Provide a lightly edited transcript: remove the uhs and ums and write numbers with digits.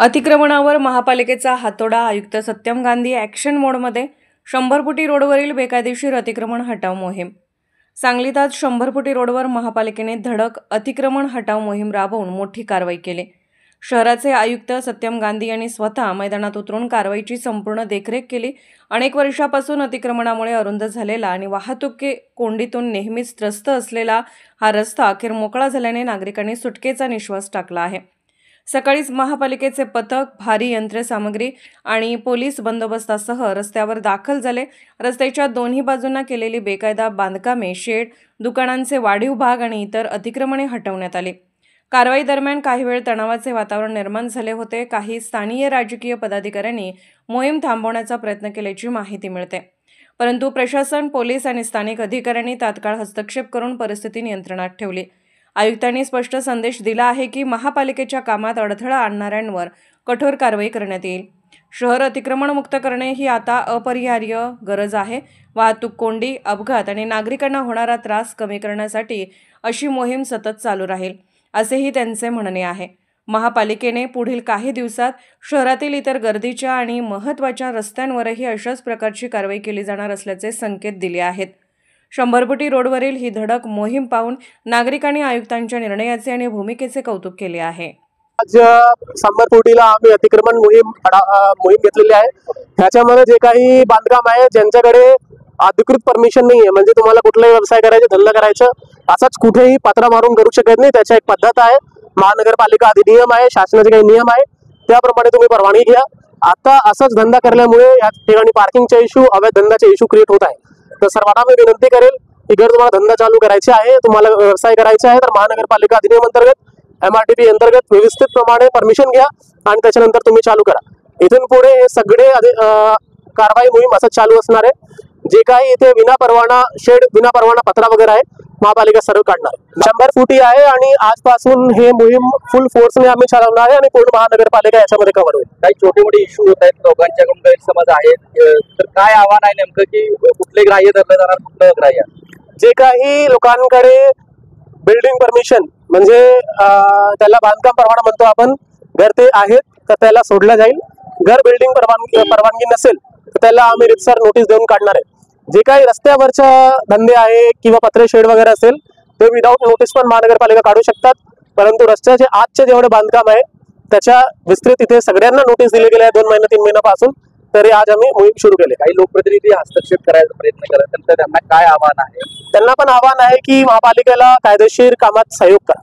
अतिक्रमणावर महापालिकेचा हातोडा. आयुक्त सत्यम गांधी ॲक्शन मोडमध्ये. 100 फुटी रोडवरील बेकायदेशीर अतिक्रमण हटाव मोहीम. सांगलीत आज 100 फुटी रोडवर महापालिकेने धडक अतिक्रमण हटाव मोहीम राबवून मोठी कारवाई केली. शहराचे आयुक्त सत्यम गांधी यांनी स्वतः मैदानात उतरून कारवाईची संपूर्ण देखरेख केली. अनेक वर्षापासून अतिक्रमणामुळे अरुंद झालेला आणि वाहतूक कोंडीतून नेहमीच त्रस्त असलेला हा रस्ता अखेर मोकळा झाल्याने नागरिकांनी सुटकेचा निश्वास टाकला आहे. सकाळीच महापालिकेचे पथक, भारी यंत्रसामग्री आणि पोलीस बंदोबस्तासह रस्त्यावर दाखल झाले. रस्त्याच्या दोन्ही बाजूंना केलेली बेकायदा बांधकामे, शेड, दुकानांचे वाढीव भाग आणि इतर अतिक्रमणे हटवण्यात आली. कारवाई दरम्यान काही वेळ तणावाचे वातावरण निर्माण झाले होते. काही स्थानिक राजकीय पदाधिकाऱ्यांनी मोहीम थांबवण्याचा प्रयत्न केल्याची माहिती मिळते. परंतु प्रशासन, पोलीस आणि स्थानिक अधिकाऱ्यांनी तात्काळ हस्तक्षेप करून परिस्थिती नियंत्रणात ठेवली. आयुक्तांनी स्पष्ट संदेश दिला आहे की महापालिकेच्या कामात अडथळा आणणाऱ्यांवर कठोर कारवाई करण्यात येईल. शहर अतिक्रमणमुक्त करणे ही आता अपरिहार्य गरज आहे. वाहतूक कोंडी, अपघात आणि नागरिकांना होणारा त्रास कमी करण्यासाठी अशी मोहीम सतत चालू राहील, असेही त्यांचे म्हणणे आहे. महापालिकेने पुढील काही दिवसात शहरातील इतर गर्दीच्या आणि महत्त्वाच्या रस्त्यांवरही अशाच प्रकारची कारवाई केली जाणार असल्याचे संकेत दिले आहेत. 100 फुटी रोडवरील ही धडक मोहीम पाहून नागरिकांनी आयुक्तांच्या निर्णयाचे आणि भूमिकेचे कौतुक केले आहे. आज 100 फुटीला आम्ही अतिक्रमण मोहीम घेतलेली आहे. ह्याच्यामध्ये जे काही बांधकाम आहे, ज्यांच्याकडे अधिकृत परमिशन नाही आहे, म्हणजे तुम्हाला कुठलाही व्यवसाय करायचा, धंदा करायचा, असाच कुठेही पत्रा मारून करू शकत नाही. त्याच्या एक पद्धत आहे. महानगरपालिका अधिनियम आहे, शासनाचे काही नियम आहे, त्याप्रमाणे तुम्ही परवानगी घ्या. आता असाच धंदा करल्यामुळे या ठिकाणी पार्किंगचा इश्यू, अवैध धंद्याचा इश्यू क्रिएट होत आहे. तर सर्वांना मी विनंती करेल की जर तुम्हाला धंदा चालू करायचा आहे, तुम्हाला व्यवसाय करायचा आहे, तर महानगरपालिका अधिनियम अंतर्गत, MRTP अंतर्गत व्यवस्थित प्रमाणे परमिशन घ्या आणि त्याच्यानंतर तुम्ही चालू करा. इथून पुढे हे सगळे कारवाई मोहीम असंच चालू असणार आहे. जे काही इथे विना परवाना शेड, विना परवाना पत्रा वगैरे आहे, महापालिका सर्व काढणार. 100 फुटी आहे आणि आजपासून हे मोहीम फुल फोर्सने आम्ही चालवणार आहे आणि पूर्ण महानगरपालिका याच्यामध्ये कव्हर होईल. काही छोटे मोठे इश्यू होत आहेत, लोकांच्याकडून गैरसमज आहेत, तर काय आव्हान आहे नेमकं की कुठले ग्राह्य धरलं जाणार, कुठलं ग्राह्य? जे काही लोकांकडे बिल्डिंग परमिशन, म्हणजे त्याला बांधकाम परवाना म्हणतो आपण, घर ते आहेत तर त्याला सोडलं जाईल. घर बिल्डिंग परवानगी नसेल तर त्याला आम्ही रितसर नोटीस देऊन काढणार आहे. जे काही रस्त्यावरच्या धंदे आहे किंवा पत्रे, शेड वगैरे असेल ते विदाऊट नोटीस पण महानगरपालिका काढू शकतात. परंतु रस्त्याचे आजचे जेवढे बांधकाम आहे त्याच्या विस्तृत इथे सगळ्यांना नोटीस दिले गेले आहे 2 महिने 3 महिन्यापासून. तरी आज आम्ही मोहीम सुरू केले. काही लोकप्रतिनिधी हस्तक्षेप करायचा प्रयत्न करत, तर त्यांना काय आव्हान आहे? त्यांना पण आव्हान आहे की महापालिकेला कायदेशीर कामात सहयोग करा.